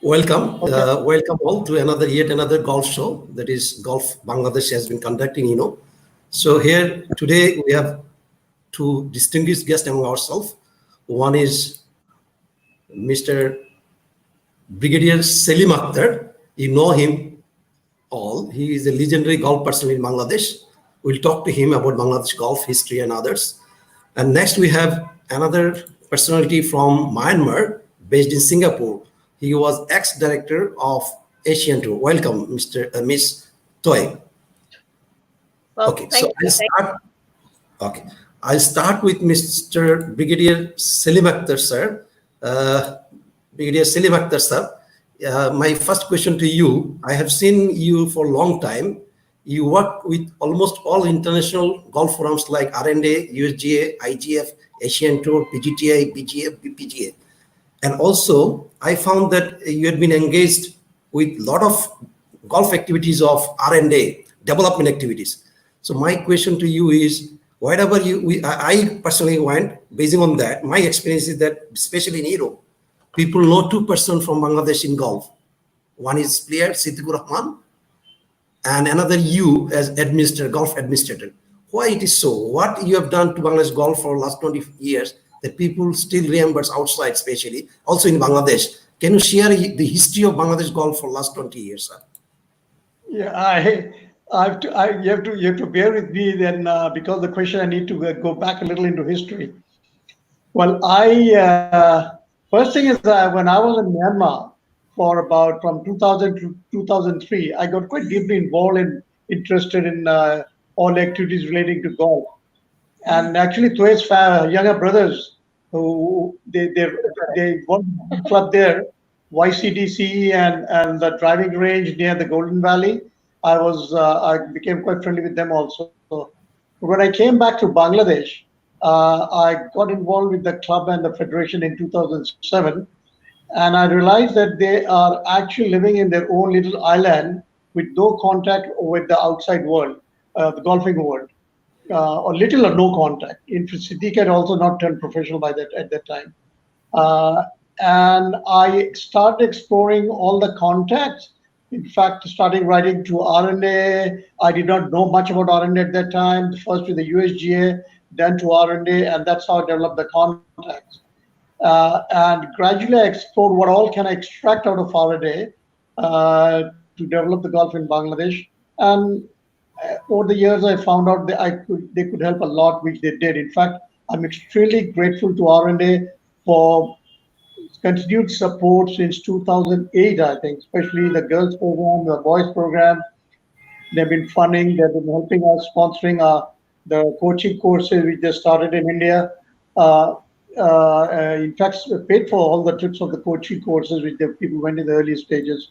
Welcome, Okay. welcome all to yet another golf show that is Golf Bangladesh has been conducting. So here today we have two distinguished guests among ourselves. One is Mr. Brigadier Selim Akhtar. You know him all. He is a legendary golf person in Bangladesh. We'll talk to him about Bangladesh golf history and others. And next we have another personality from Myanmar based in Singapore. He was ex-director of Asian Tour. Welcome, Miss Toy. Well, Okay, so thank I'll you. start. Okay, I'll start with Mr. Brigadier Selim Akhtar, sir. Brigadier Selim Akhtar, sir. My first question to you: I have seen you for a long time. You work with almost all international golf forums like R&A, USGA, IGF, Asian Tour, PGTI, PGA, PGA. And also, I found that you had been engaged with a lot of golf activities of R&A, development activities. So my question to you is, whatever I personally went, based on that, my experience is that, especially in Europe, people know two persons from Bangladesh in golf. One is player Siddiqur Rahman, and another you as golf administrator. Why it is so? What you have done to Bangladesh golf for last 20 years that people still remember outside, especially also in Bangladesh? Can you share the history of Bangladesh golf for last 20 years, sir? Yeah, you have to bear with me then because the question I need to go back a little into history. Well, first thing is that when I was in Myanmar for about from 2000 to 2003, I got quite deeply involved and interested in all activities relating to golf. And actually, Tue's younger brothers, who they won a club there, YCDC and the driving range near the Golden Valley. I became quite friendly with them also. When I came back to Bangladesh, I got involved with the club and the federation in 2007, and I realized that they are actually living in their own little island with no contact with the outside world, the golfing world, or little or no contact. In Siddiq had also not turned professional by that at that time, uh, and I started exploring all the contacts. In fact, starting writing to RNA, I did not know much about RNA at that time. First with the USGA, then to RNA, and that's how I developed the contacts. And gradually, I explored what all can I extract out of RNA to develop the Gulf in Bangladesh. And over the years, I found out that they could help a lot, which they did. In fact, I'm extremely grateful to R&A for continued support since 2008, I think, especially the girls program, the boys program. They've been funding, they've been helping us, sponsoring the coaching courses we just started in India. Uh, in fact, paid for all the trips of the coaching courses which the people went in the early stages.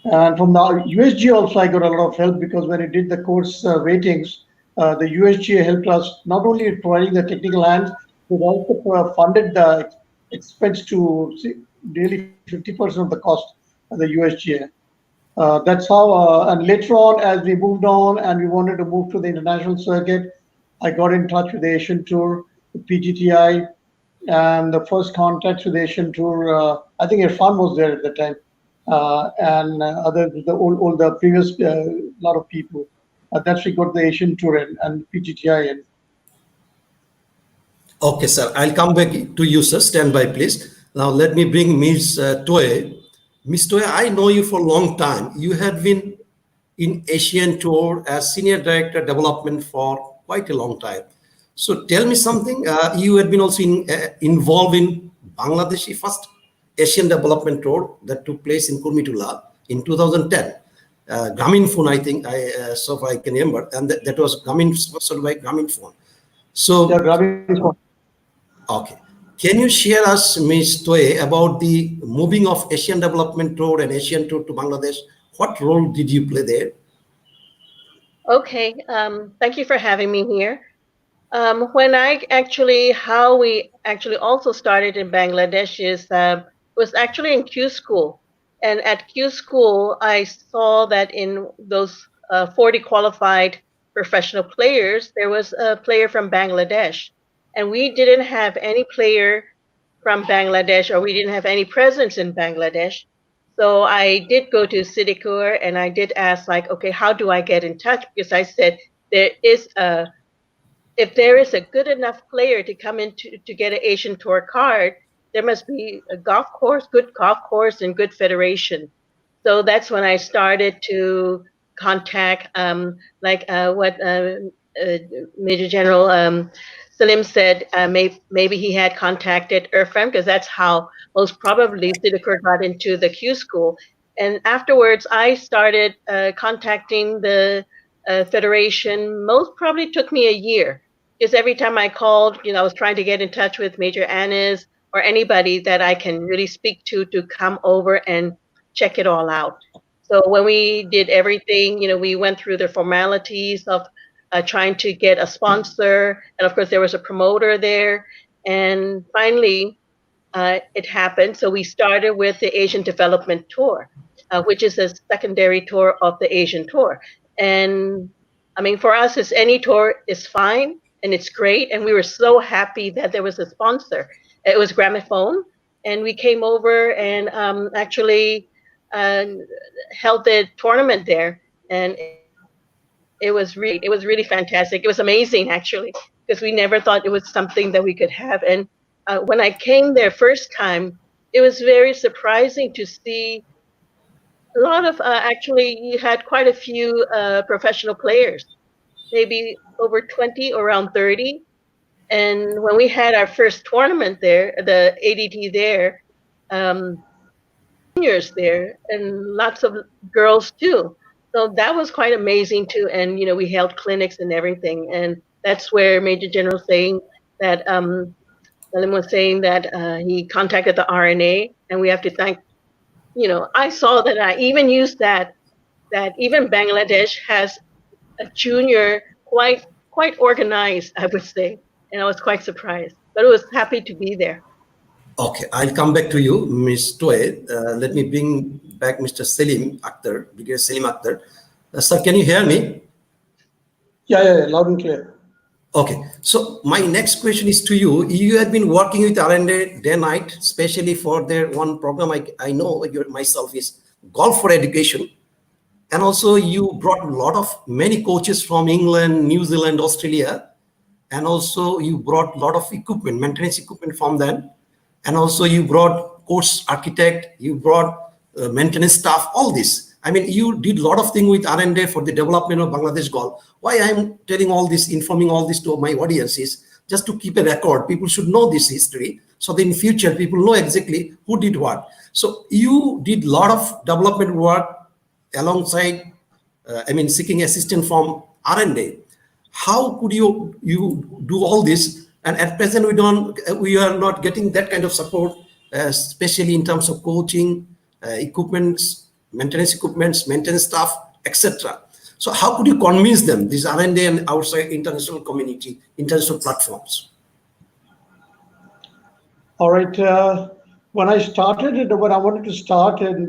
And from the USG also, I got a lot of help because when I did the course ratings, the USG helped us not only providing the technical hands, but also funded the expense to nearly 50% of the cost of the USGA. That's how, and later on, as we moved on and we wanted to move to the international circuit, I got in touch with the Asian Tour, the PGTI, and the first contacts with the Asian Tour. I think Irfan was there at the time, and other all the previous lot of people. That's we got the Asian Tour and PGTI in. Okay, sir. I'll come back to you, sir. Stand by, please. Now, let me bring Ms. Toy. Ms. Toy, I know you for a long time. You have been in Asian Tour as Senior Director Development for quite a long time. So tell me something. You had been also involved in Bangladeshi first Asian Development Tour that took place in Kurmitula in 2010. Grameenphone, I think, so far I can remember, and that was sponsored by Grameenphone. So, Yeah, Grameenphone. Okay. Can you share us, Ms. Toye, about the moving of Asian Development Tour and Asian Tour to Bangladesh? What role did you play there? Okay, thank you for having me here. How we actually also started in Bangladesh was actually in Q School. And at Q School, I saw that in those 40 qualified professional players, there was a player from Bangladesh. And we didn't have any player from Bangladesh, or we didn't have any presence in Bangladesh. So I did go to Citicorp and I did ask, like, okay, how do I get in touch? Because I said there is a if there is a good enough player to come in to get an Asian Tour card, there must be a good golf course, and good federation. So that's when I started to contact, what Major General Salim said. Maybe he had contacted IRFM, because that's how most probably Siddhakar got into the Q school. And afterwards, I started contacting the federation. Most probably took me a year, because every time I called, I was trying to get in touch with Major Anis or anybody that I can really speak to come over and check it all out. So when we did everything, we went through the formalities of trying to get a sponsor, and of course there was a promoter there, and finally it happened. So we started with the Asian Development Tour, which is a secondary tour of the Asian Tour. And I mean, for us, any tour is fine and it's great, and we were so happy that there was a sponsor. It was Gramophone, and we came over and actually held the tournament there, and it was really fantastic. It was amazing, actually, because we never thought it was something that we could have. And when I came there first time, it was very surprising to see a lot of actually you had quite a few professional players, maybe over 20 or around 30. And when we had our first tournament there, the ADT there, juniors there, and lots of girls too. So that was quite amazing too. And we held clinics and everything. And that's where Major General saying that Salim was saying that he contacted the RNA, and we have to thank. I saw that I even used that even Bangladesh has a junior quite organized, I would say. And I was quite surprised, but I was happy to be there. Okay, I'll come back to you, Ms. Toy. Let me bring back Mr. Selim Akhtar, Brigadier Selim Akhtar. Sir, can you hear me? Yeah, loud and clear. Okay, so my next question is to you. You have been working with R&A day and night, especially for their one program I know myself is Golf for Education. And also you brought many coaches from England, New Zealand, Australia. And also you brought a lot of equipment, maintenance equipment from them. And also you brought course architect, you brought maintenance staff, all this. I mean, you did a lot of things with R&A for the development of Bangladesh golf. Why I'm telling all this, informing all this to my audience is just to keep a record. People should know this history, so that in future people know exactly who did what. So you did a lot of development work alongside, seeking assistance from R&A. How could you do all this? And at present, we are not getting that kind of support, especially in terms of coaching, equipments, maintenance staff, etc. So how could you convince them, these R&A and outside international community, international platforms? All right. When I wanted to start in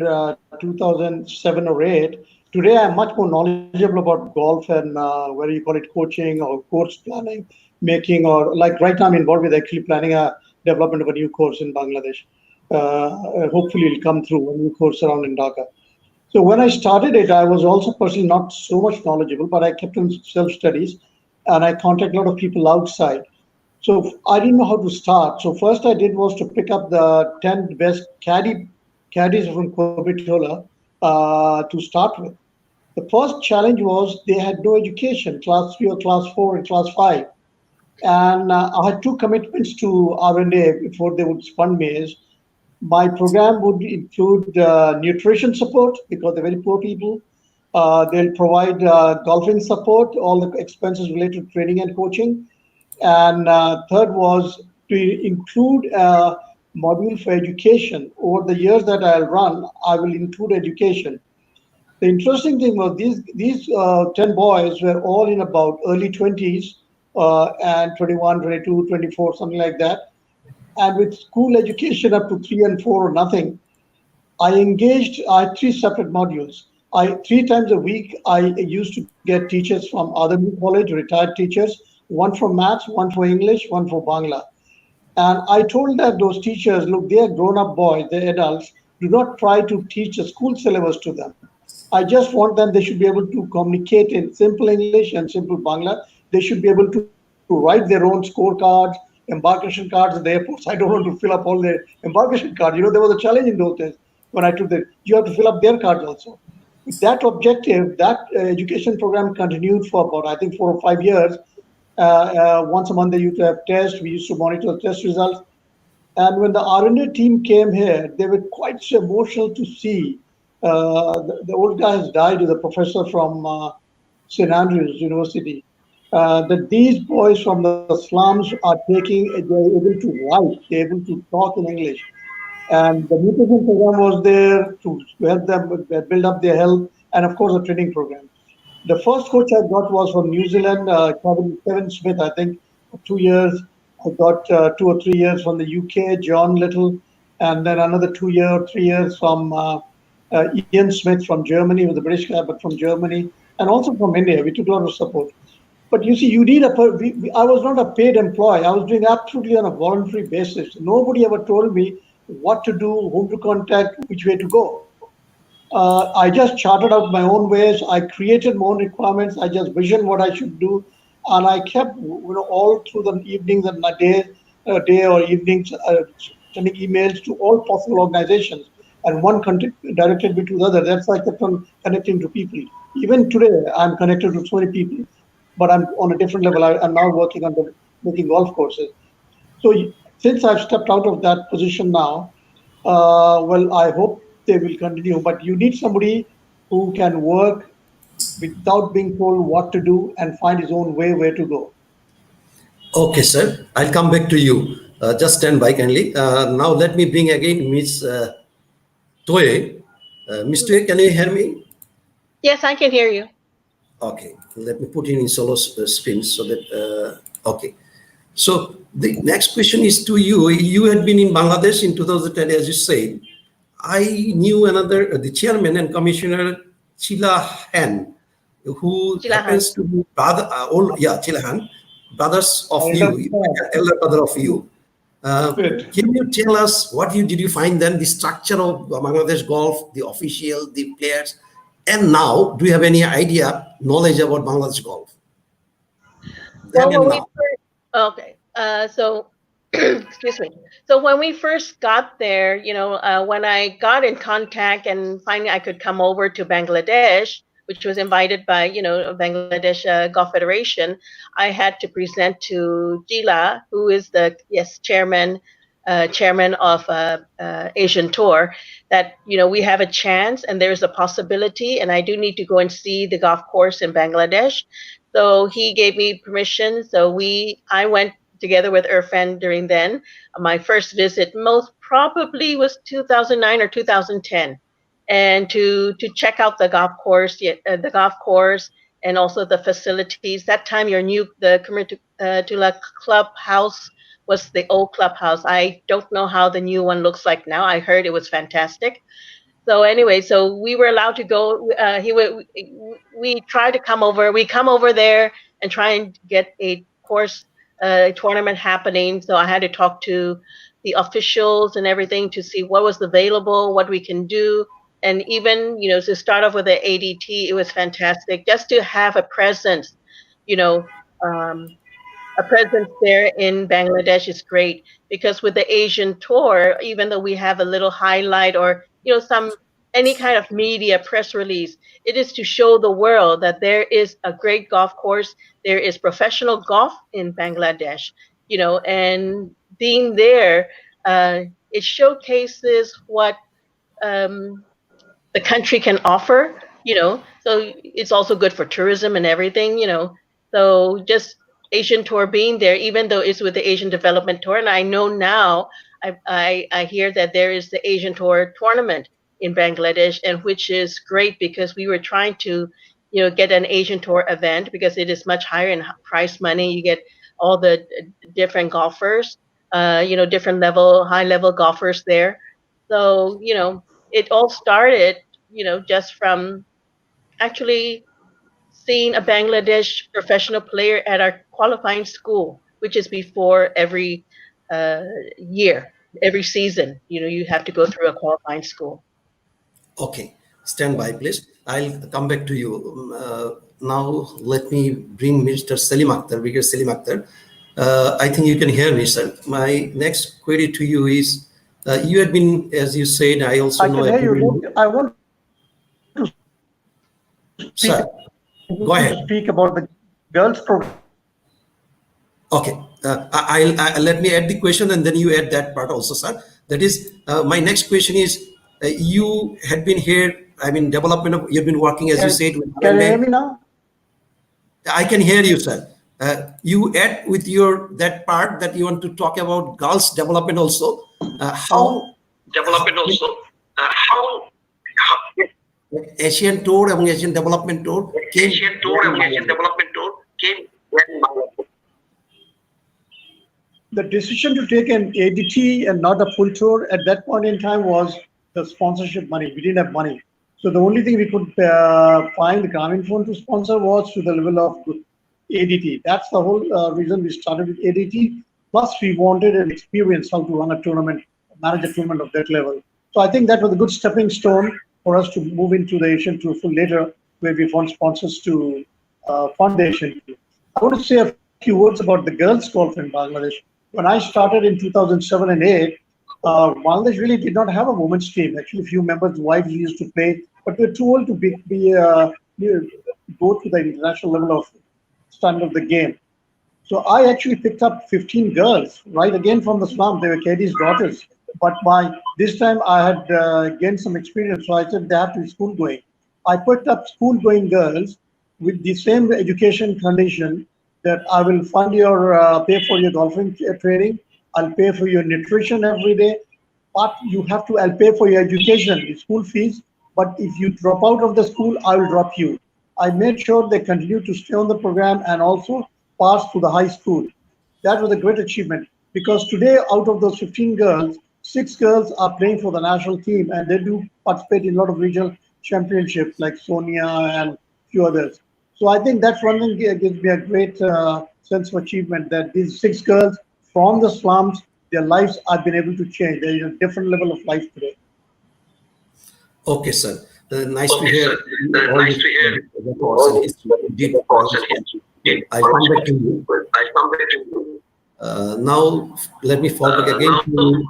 2007 or 8, today I'm much more knowledgeable about golf and whether you call it coaching or course planning, making, or like right now I'm involved with actually planning a development of a new course in Bangladesh. Hopefully it'll come through, a new course around in Dhaka. So when I started it, I was also personally not so much knowledgeable, but I kept on self-studies and I contacted a lot of people outside. So I didn't know how to start. So first I did was to pick up the 10 best caddies from Coimbatore to start with. The first challenge was they had no education, class 3 or class 4 and class 5. And I had two commitments to R&A before they would fund me. Is my program would include nutrition support, because they're very poor people. They'll provide golfing support, all the expenses related to training and coaching. And third was to include a module for education. Over the years that I'll run, I will include education. The interesting thing was these 10 boys were all in about early 20s and 21, 22, 24, something like that. And with school education up to 3 and 4 or nothing, I had 3 separate modules. 3 times a week, I used to get teachers from Adami College, retired teachers, one for maths, one for English, one for Bangla. And I told those teachers, look, they are grown-up boys, they're adults. do not try to teach a school syllabus to them. I just want them, they should be able to communicate in simple English and simple Bangla. They should be able to write their own scorecards, embarkation cards at the airports. I don't want to fill up all their embarkation cards. You know, there was a challenge in those days when I took that. You have to fill up their cards also. With that objective, that education program continued for about, I think, 4 or 5 years. Once a month, they used to have tests. We used to monitor the test results. And when the R&D team came here, they were quite emotional to see. The old guy has died, is a professor from St. Andrews University. That these boys from the slums are they're able to write, they're able to talk in English. And the nutrition program was there to help them build up their health, and of course, a training program. The first coach I got was from New Zealand, Kevin Smith, I think, for 2 years. I got 2 or 3 years from the UK, John Little, and then another 2 or 3 years from Ian Smith from Germany, who was a British guy, but from Germany, and also from India. We took a lot of support. But you see, you need I was not a paid employee. I was doing absolutely on a voluntary basis. Nobody ever told me what to do, whom to contact, which way to go. I just charted out my own ways. I created my own requirements. I just visioned what I should do, and I kept, all through the evenings and my day or evenings, sending emails to all possible organizations, and one directed me to the other. That's why I kept on connecting to people. Even today, I'm connected to so many people, but I'm on a different level. I'm now working on making golf courses. So since I've stepped out of that position now, well, I hope they will continue. But you need somebody who can work without being told what to do and find his own way where to go. Okay, sir. I'll come back to you. Just stand by kindly. Now let me bring again Miss Toye. Miss Toye, can you hear me? Yes, I can hear you. Okay, let me put it in solo screen so that, okay. So the next question is to you. You had been in Bangladesh in 2010, as you said. I knew the chairman and commissioner, Chila Han, who Chilahan. happens to be Chila Han, brothers of Elder you, brother. elder brother of you. Good. Can you tell us did you find then the structure of Bangladesh golf, the official, the players, and now do you have any knowledge about Bangladesh golf? Then Well, and when we now. okay, so excuse me. So when we first got there, when I got in contact and finally I could come over to Bangladesh, which was invited by, Bangladesh Golf Federation, I had to present to Jila, who is the chairman of Asian Tour, that we have a chance and there's a possibility, and I do need to go and see the golf course in Bangladesh. So he gave me permission. So I went together with Irfan during then. My first visit most probably was 2009 or 2010, and to check out the golf course, and also the facilities. That time, the Tula clubhouse was the old clubhouse. I don't know how the new one looks like now. I heard it was fantastic. So anyway, so we were allowed to go. We tried to come over. We come over there and try and get a course tournament happening. So I had to talk to the officials and everything to see what was available, what we can do, and even to start off with the ADT, it was fantastic just to have a presence. You know, a presence there in Bangladesh is great, because with the Asian tour, even though we have a little highlight or any kind of media press release, it is to show the world that there is a great golf course, there is professional golf in Bangladesh, and being there, it showcases what the country can offer, so it's also good for tourism and everything, so just Asian tour being there, even though it's with the Asian Development Tour, and I know now, I hear that there is the Asian Tour tournament in Bangladesh, and which is great, because we were trying to get an Asian Tour event, because it is much higher in price money. You get all the different golfers, different high level golfers there. So it all started, just from actually seeing a Bangladesh professional player at our qualifying school, which is before every year. every season. You have to go through a qualifying school. Okay, stand by, please. I'll come back to you. Now, let me bring Mr. Salim Akhtar, Brigadier Salim Akhtar. I think you can hear me, sir. My next query to you is, you had been, as you said, I also I know. can hear you. I want to Sir, go ahead. speak about the girls program. Okay, I'll let me add the question and then you add that part also, sir. That is, my next question is, you had been here, I mean, development of, you've been working, as you said. With Can you hear me now? I can hear you, sir. You add with that part that you want to talk about girls development also. How development also? How Asian Tour and Asian Development Tour came. Asian Tour and Asian Development Tour came. The decision to take an ADT and not a full tour at that point in time was the sponsorship money. We didn't have money. So the only thing we could find the Grameenphone to sponsor was to the level of ADT. That's the whole reason we started with ADT. Plus, we wanted an experience how to run a tournament, manage a tournament of that level. So I think that was a good stepping stone for us to move into the Asian Tour full later, where we found sponsors to fund the Asian Tour. I want to say a few words about the girls' golf in Bangladesh. When I started in 2007 and 8, Bangladesh really did not have a women's team. Actually, a few members' wives used to play, but they're too old to go to the international level of standard of the game. So I actually picked up 15 girls, right again from the slum. They were Katie's daughters. But by this time, I had gained some experience, so I said they have to be school going. I picked up school going girls with the same education condition that I will fund your, pay for your golfing training. I'll pay for your nutrition every day, but I'll pay for your education, your school fees. But if you drop out of the school, I will drop you. I made sure they continue to stay on the program and also pass to the high school. That was a great achievement because today, out of those 15 girls, 6 girls are playing for the national team and they do participate in a lot of regional championships like Sonia and a few others. So I think that's one thing gives me a great sense of achievement that these 6 girls from the slums, their lives have been able to change. They're in a different level of life today. Okay, sir. Nice to hear. Nice to hear. I come back to you. Now, let me fall back again to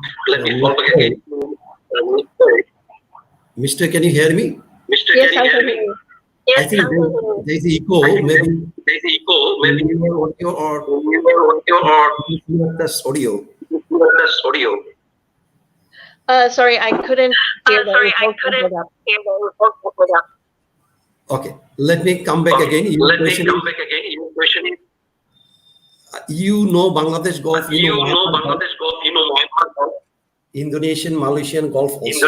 Mr. Can you hear me? Mr. Yes, I can hear you. I think there's echo. Maybe there's echo. Maybe your audio or this audio. Sorry, I couldn't hear that. Okay, let me come back again. Your question is, you know Bangladesh golf. You know Bangladesh golf. You know Myanmar, Indonesian, Malaysian golf also.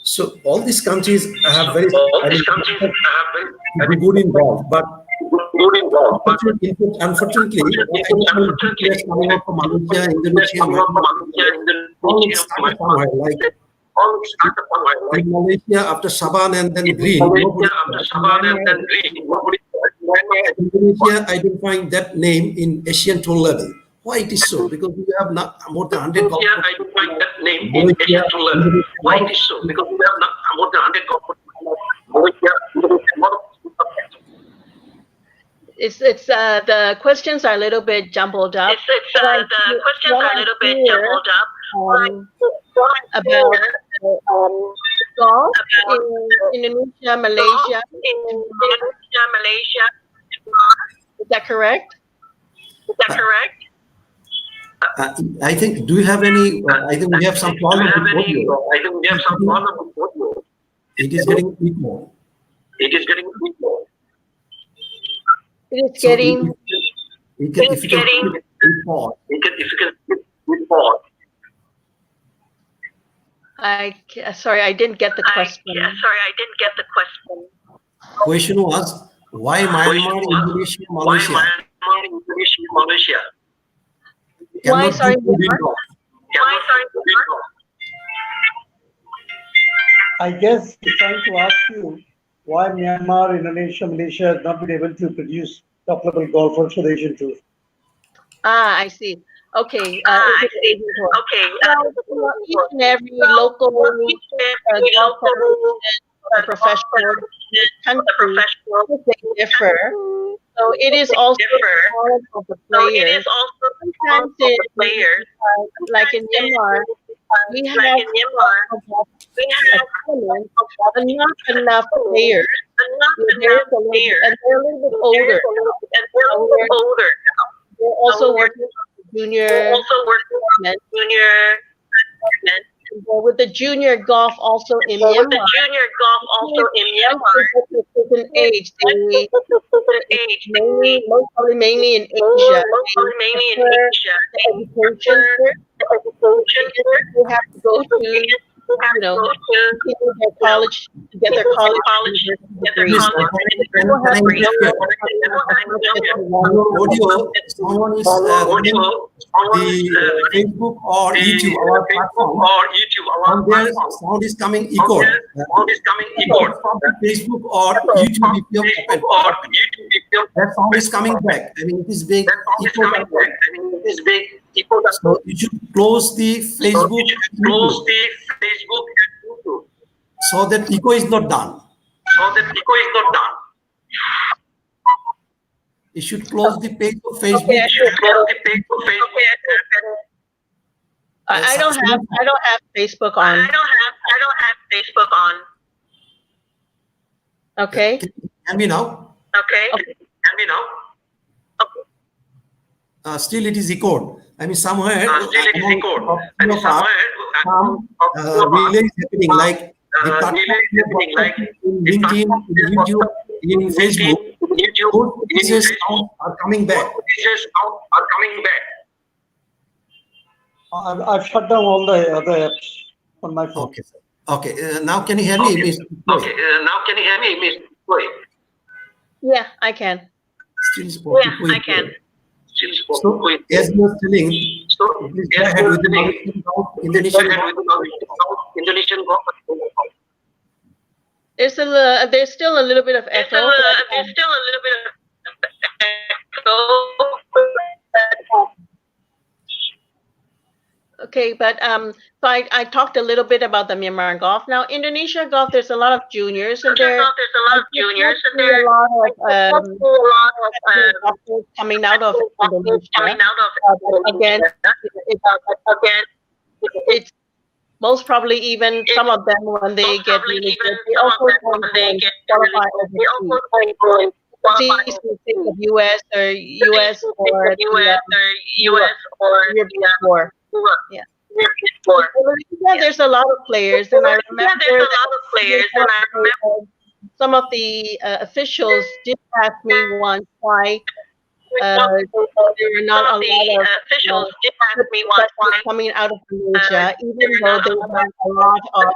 So all these countries have very good in golf, but unfortunately, players coming out from Malaysia, Indonesia, like Malaysia after Saban and then Green. Indonesia, I don't find that name in Asian Tour level. Why it is so? Because we have not more than 100 golf. I don't find that name in Asian Tour level. Why it is so? Because we have not more than 100 golf. It's the questions are a little bit jumbled up. About golf in Indonesia, Malaysia. Is that correct? I think. Do you have any? I think we have some problem with audio. It is getting equal. It is getting. If you can pause. Sorry, I didn't get the question. Question was why Myanmar, Indonesia, Malaysia? Why, sorry, I guess he's trying to ask you why Myanmar, Indonesia, Malaysia has not been able to produce top-level golfers for the Asian Tour. I see. Okay, I is it see. Asian tour? Okay. Well, each and every local Every golf local federation or professional in the country, professional they differ. So it is also differ. the talent of the So it players. is also the Sometimes of the players. like in Myanmar, we Like have in Myanmar, we a have tournament, but not enough players. enough There's a little, players. and they're a little bit older. And they're a little bit older. They're also So working on the We're junior also working on tournament. junior tournament. With the junior golf also in With the Myanmar. junior golf also in Myanmar. At a certain age, they Certain age, most probably mainly in Asia. probably mainly in prefer Asia, the education first. They have to go to, you know, continue their college, to get their college degree. Please, can I interrupt here? Your audio, someone is running the Facebook or YouTube, our platform. From there, sound is coming echoed. From the Facebook or YouTube, if you have opened, that sound is coming back. I mean, it is big. So you should close the Facebook and YouTube so that echo is not done. You should close the page of Facebook. Okay, I don't have Facebook on. I don't have Facebook on. Okay. Can you hear me now? Okay. Can we know? Still it is echoed. I mean, somewhere, Still it is echoed. I mean, some relay is happening, like the platform in LinkedIn, in YouTube, in Facebook. Those pieces are coming back. I've shut down all the other apps on my phone. Okay, sir. Okay, now can you hear me, Ms. Okay, now can you hear me, Ms. Chloe? Yeah, I can. Still spoken. Yeah, I can. So, as you were telling, please go ahead with the Indonesian golf. There's still a little bit of echo. There's still a little bit of echo. Okay, but so I talked a little bit about the Myanmar golf. Now, Indonesia golf, there's a lot of juniors in there. There's a lot of juniors in there. A lot of golfers coming out of Indonesia. Again, it's most probably even some of them when they get really good, they also qualify overseas. Please think of US or US or Europe. Yeah. Yeah, there's a lot of players, and I remember some of the officials did ask me once why there were not a lot of officials did ask me once why coming out of Indonesia, even though they have a lot of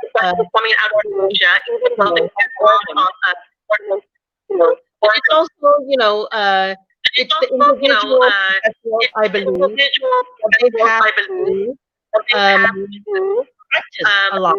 coming out of Indonesia, even though they have a lot of it's also, it's the individual professionals, I believe, they have to practice a lot.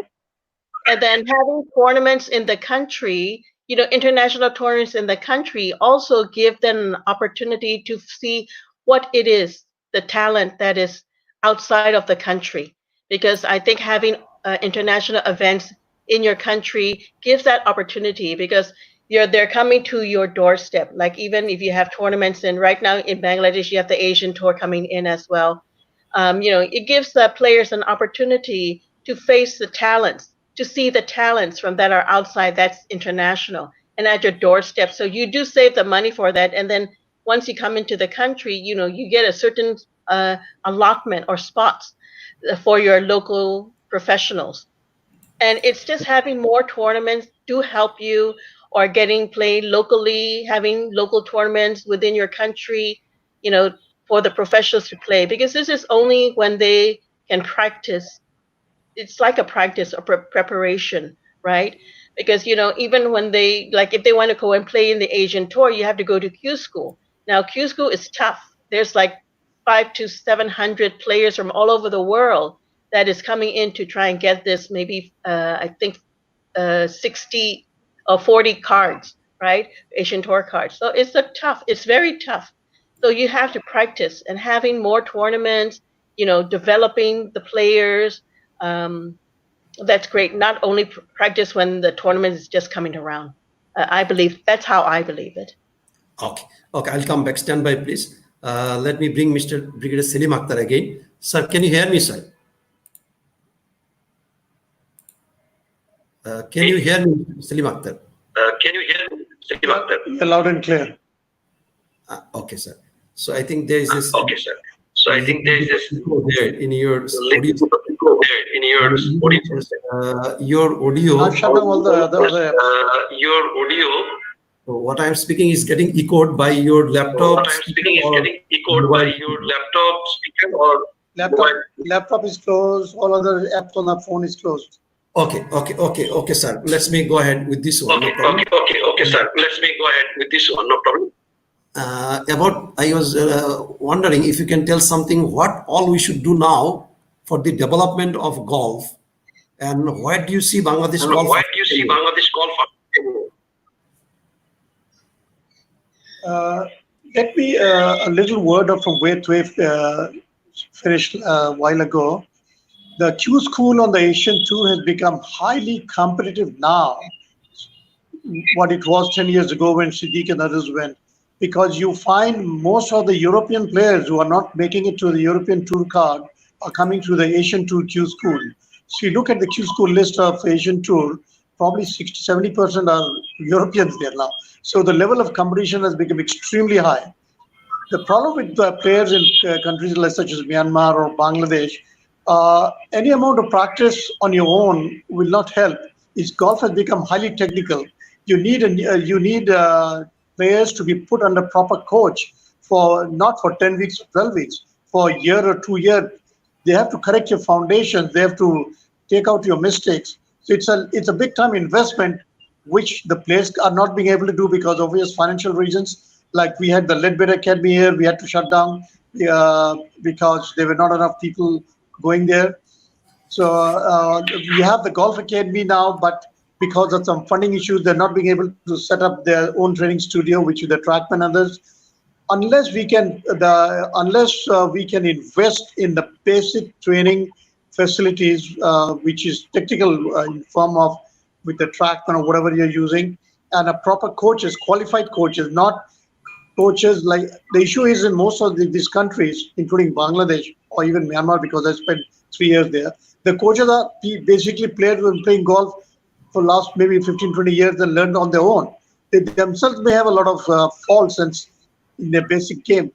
And then having tournaments in the country, international tournaments in the country also give them an opportunity to see what it is, the talent that is outside of the country. Because I think having international events in your country gives that opportunity, because they're coming to your doorstep. Like even if you have tournaments, and right now in Bangladesh, you have the Asian Tour coming in as well. It gives the players an opportunity to face the talents, to see the talents from that are outside, that's international, and at your doorstep. So you do save the money for that. And then once you come into the country, you get a certain allotment or spots for your local professionals. And it's just having more tournaments do help you, or getting played locally, having local tournaments within your country, for the professionals to play, because this is only when they can practice. It's like a practice or preparation, right? Because, even when if they want to go and play in the Asian Tour, you have to go to Q School. Now, Q School is tough. There's like 500 to 700 players from all over the world that is coming in to try and get this, maybe, I think, 60 or 40 cards, right? Asian Tour cards. So it's very tough. So you have to practice, and having more tournaments, developing the players. That's great. Not only practice when the tournament is just coming around. I believe that's how I believe it. Okay, I'll come back. Stand by, please. Let me bring Mr. Brigadier Selim Akhtar again. Sir, can you hear me, sir? Can you hear me, Selim Akhtar? Can you hear me, Selim Akhtar? Loud and clear. Okay, sir. So I think there is this. Okay, sir. So I think there is this there in your audio. Your audio. I've shut down all the other your audio. So what I'm speaking is getting echoed by your laptop. What I'm speaking is getting echoed by your laptop speaker or laptop is closed. All other apps on the phone is closed. Okay, sir. Let me go ahead with this one. Okay, sir. Let me go ahead with this one. No problem. I was wondering if you can tell something what all we should do now for the development of golf, and where do you see Bangladesh golf? Where do you see Bangladesh golf? Let me a little word from where Twave finished a while ago. The Q School on the Asian Tour has become highly competitive now, what it was 10 years ago when Siddiq and others went, because you find most of the European players who are not making it to the European Tour card are coming to the Asian Tour Q School. So you look at the Q School list of Asian Tour, probably 60-70% are Europeans there now. So the level of competition has become extremely high. The problem with the players in countries like such as Myanmar or Bangladesh, any amount of practice on your own will not help. Golf has become highly technical. You need players to be put under proper coach not for 10 weeks or 12 weeks, for a year or 2 years. They have to correct your foundations. They have to take out your mistakes. So it's a big time investment, which the players are not being able to do because of obvious financial reasons. Like we had the Leadbetter Academy here, we had to shut down because there were not enough people going there. So we have the Golf Academy now, but because of some funding issues, they're not being able to set up their own training studio, which is the TrackMan and others. Unless we can invest in the basic training facilities, which is technical in form of with the TrackMan or whatever you're using, and a proper coaches, qualified coaches, not coaches like the issue is in most of these countries, including Bangladesh or even Myanmar, because I spent 3 years there. The coaches are basically players who have been playing golf for last maybe 15-20 years and learned on their own. They themselves may have a lot of faults in their basic game.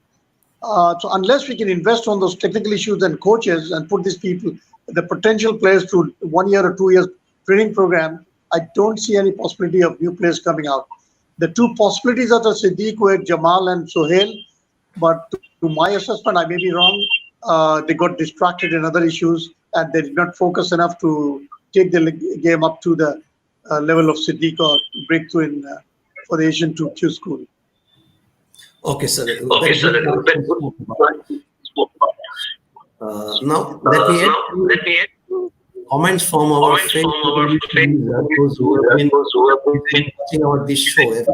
So unless we can invest on those technical issues and coaches and put these people, the potential players, through 1 year or 2 years training program, I don't see any possibility of new players coming out. The two possibilities are the Siddiq were Jamal and Sohail, but to my assessment, I may be wrong. They got distracted in other issues and they did not focus enough to take the game up to the level of Siddiq or breakthrough for the Asian Tour Q School. Okay, sir. Now, let me add comments from our friends who have been watching our this show. A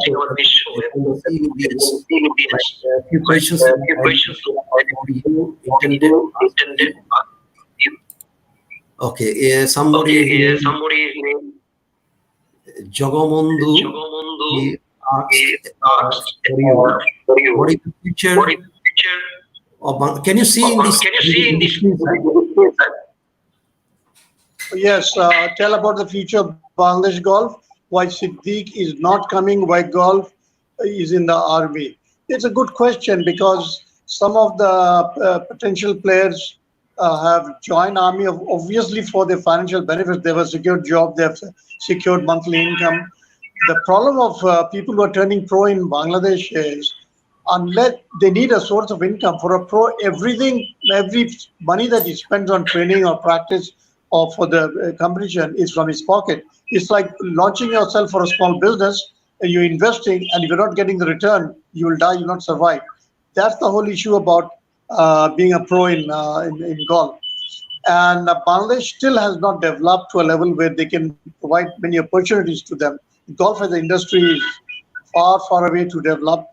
few questions. Okay, somebody named Jogomundu asked what is the future of, can you see in this? Yes, tell about the future of Bangladesh golf, why Siddiq is not coming, why golf is in the army. It's a good question because some of the potential players have joined army obviously for their financial benefits. They have a secured job, they have secured monthly income. The problem of people who are turning pro in Bangladesh is unless they need a source of income. For a pro, every money that he spends on training or practice or for the competition is from his pocket. It's like launching yourself for a small business and you're investing, and if you're not getting the return, you will die, you will not survive. That's the whole issue about being a pro in golf. And Bangladesh still has not developed to a level where they can provide many opportunities to them. Golf as an industry is far, far away to develop.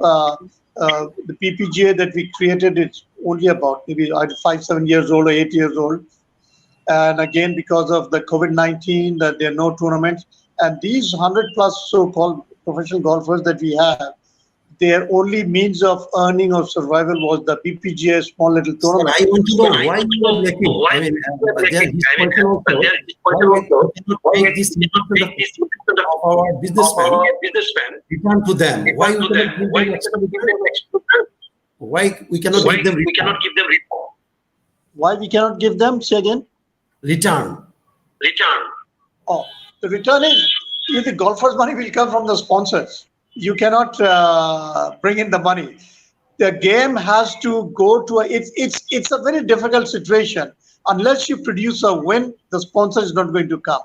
the PPGA that we created is only about maybe 5-7 years old or 8 years old. And again, because of the COVID-19, that there are no tournaments. And these 100 plus so-called professional golfers that we have, their only means of earning or survival was the PPGA small little Sir, tournament. I want to know why you are lacking. I mean, there is question also. Why we cannot take this of our businessmen, return to them? Why we cannot give them extra? Why we cannot give them return? Why we cannot give them? Say again. Return. Oh, the return is the golfers' money will come from the sponsors. You cannot bring in the money. The game has to go to it's a very difficult situation. Unless you produce a win, the sponsor is not going to come.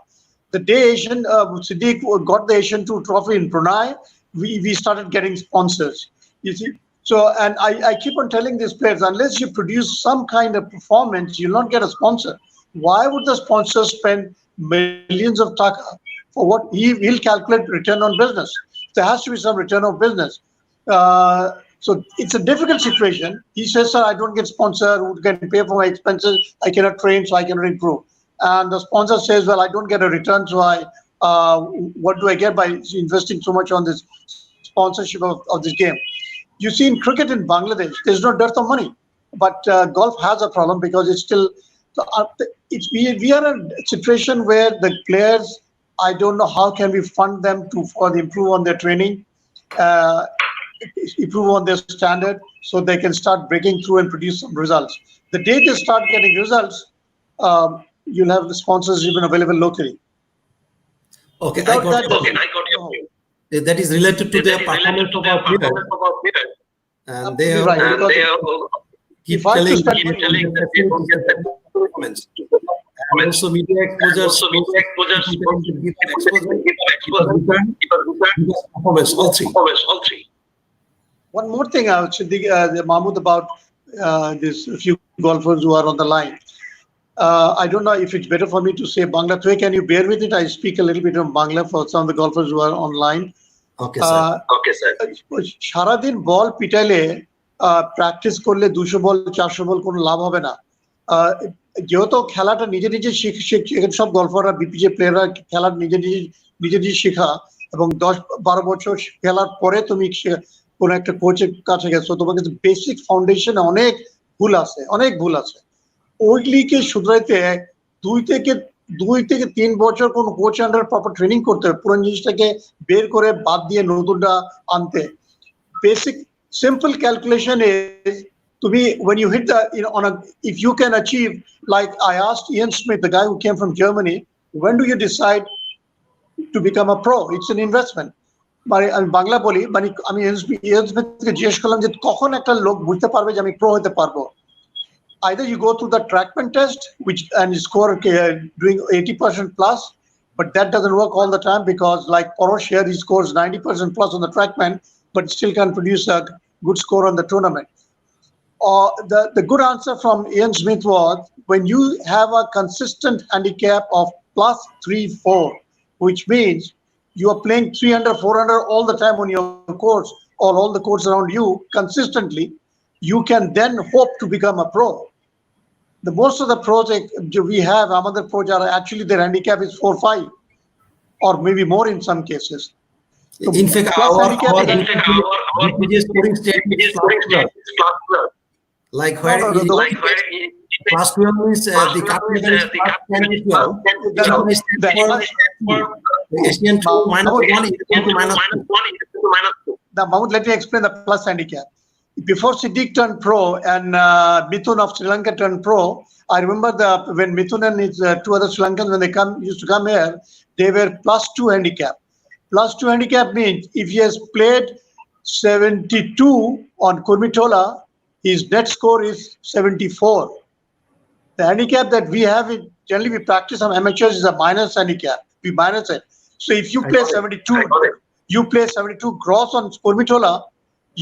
The day Siddiq got the Asian Tour trophy in Brunei, we started getting sponsors. You see. So, and I keep on telling these players, unless you produce some kind of performance, you'll not get a sponsor. Why would the sponsor spend millions of taka for what he'll calculate return on business? There has to be some return of business. So it's a difficult situation. He says, sir, I don't get sponsor who can pay for my expenses. I cannot train, so I cannot improve. And the sponsor says, well, I don't get a return, so what do I get by investing so much on this sponsorship of this game? You see in cricket in Bangladesh, there's no dearth of money, but golf has a problem because it's still, we are in a situation where the players, I don't know how can we fund them for improve on their training, improve on their standard, so they can start breaking through and produce some results. The day they start getting results, you'll have the sponsors even available locally. Okay, I got you. That is related to their performance of our players. And they are keep telling performance. And also media exposure, performance, all three. One more thing, Mahmood, about this few golfers who are on the line. I don't know if it's better for me to say Bangla. Can you bear with it? I speak a little bit of Bangla for some of the golfers who are online. Okay, sir. সারাদিন বল পিটাইলে practice করলে 200 বল 400 বল কোনো লাভ হবে না। যেহেতু খেলাটা নিজে নিজে সব গলফাররা বিপিজে প্লেয়াররা খেলা নিজে নিজে শেখা এবং 10-12 বছর খেলার পরে তুমি কোনো একটা কোচের কাছে গেছো, তোমাকে বেসিক ফাউন্ডেশনে অনেক ভুল আছে। ওইগুলিকে শুধরাইতে 2 থেকে 3 বছর কোন কোচ আন্ডার প্রপার ট্রেনিং করতে হবে, পুরো জিনিসটাকে বের করে বাদ দিয়ে নতুনটা আনতে। Basic simple calculation is when you hit if you can achieve, like I asked Ian Smith, the guy who came from Germany, when do you decide to become a pro? It's an investment. আমি বাংলা বলি, মানে আমি ইয়ান স্মিথকে জিজ্ঞেস করলাম যে কখন একটা লোক বুঝতে পারবে যে আমি প্রো হতে পারবো। Either you go through the TrackMan test, and you score doing 80% plus, but that doesn't work all the time because, like Porosh here, he scores 90% plus on the TrackMan, but still can't produce a good score on the tournament. The good answer from Ian Smith was, when you have a consistent handicap of plus 3-4, which means you are playing 300-400 all the time on your course or all the courses around you consistently, you can then hope to become a pro. The most of the pros we have, Amadir pros, are actually their handicap is 4-5 or maybe more in some cases. In fact, our scoring state is plus. Like where class 12 is the cup level is plus 10 to 12. Asian Tour -1 is equal to -2. Now, Mahmood, let me explain the plus handicap. Before Siddiq turned pro and Mithun of Sri Lanka turned pro, I remember when Mithun and his 2 other Sri Lankans, when they used to come here, they were +2 handicap. +2 handicap means if he has played 72 on Kurmitola, his net score is 74. The handicap that we have, generally we practice on amateurs, is a minus handicap. We minus it. So if you play 72, you play 72 gross on Kurmitola,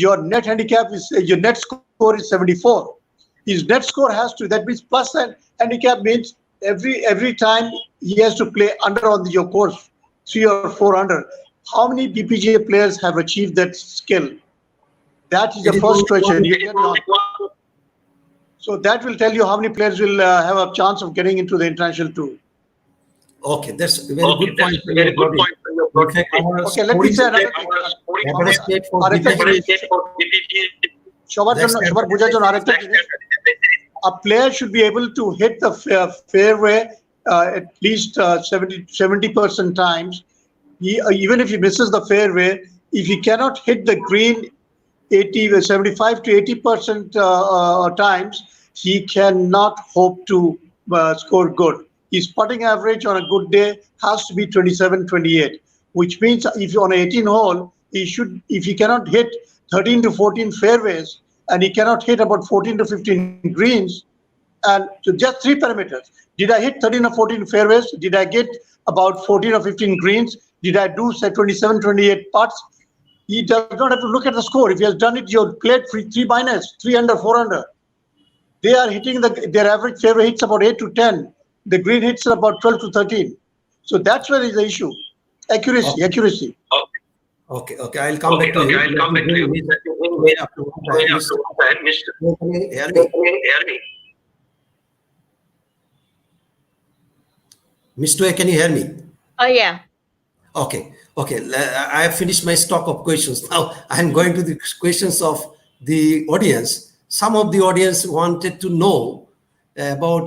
your net handicap is your net score is 74. His net score has to, that means plus handicap means every time he has to play under on your course 300 or 400. How many BPGA players have achieved that skill? That is It the is first only question. one- You get the- So that will tell you how many players will have a chance of getting into the international tour. Okay, that's a very good point. Very good point. In fact, our Okay, let me say another thing. average rate for আরেকটা BPG জিনিস সবার That's জন্য the সবার বোঝার জন্য আরেকটা জিনিস a player should be able to hit the fairway at least 70% times. Even if he misses the fairway, if he cannot hit the green 75 to 80% times, he cannot hope to score good. His putting average on a good day has to be 27, 28, which means if you're on 18 hole, if he cannot hit 13 to 14 fairways, and he cannot hit about 14 to 15 greens, and so just 3 parameters. Did I hit 13 or 14 fairways? Did I get about 14 or 15 greens? Did I do say 27, 28 putts? He does not have to look at the score. If he has done it, you're played 3 minus, 3 under, 4 under. They are hitting their average fairway hits about 8 to 10. The green hits are about 12 to 13. So that's where is the issue. Accuracy, accuracy. Okay, I'll come back to you. I'll come back to you. Can you hear me? Mr. A, can you hear me? Oh yeah. Okay. I have finished my stock of questions. Now I'm going to the questions of the audience. Some of the audience wanted to know about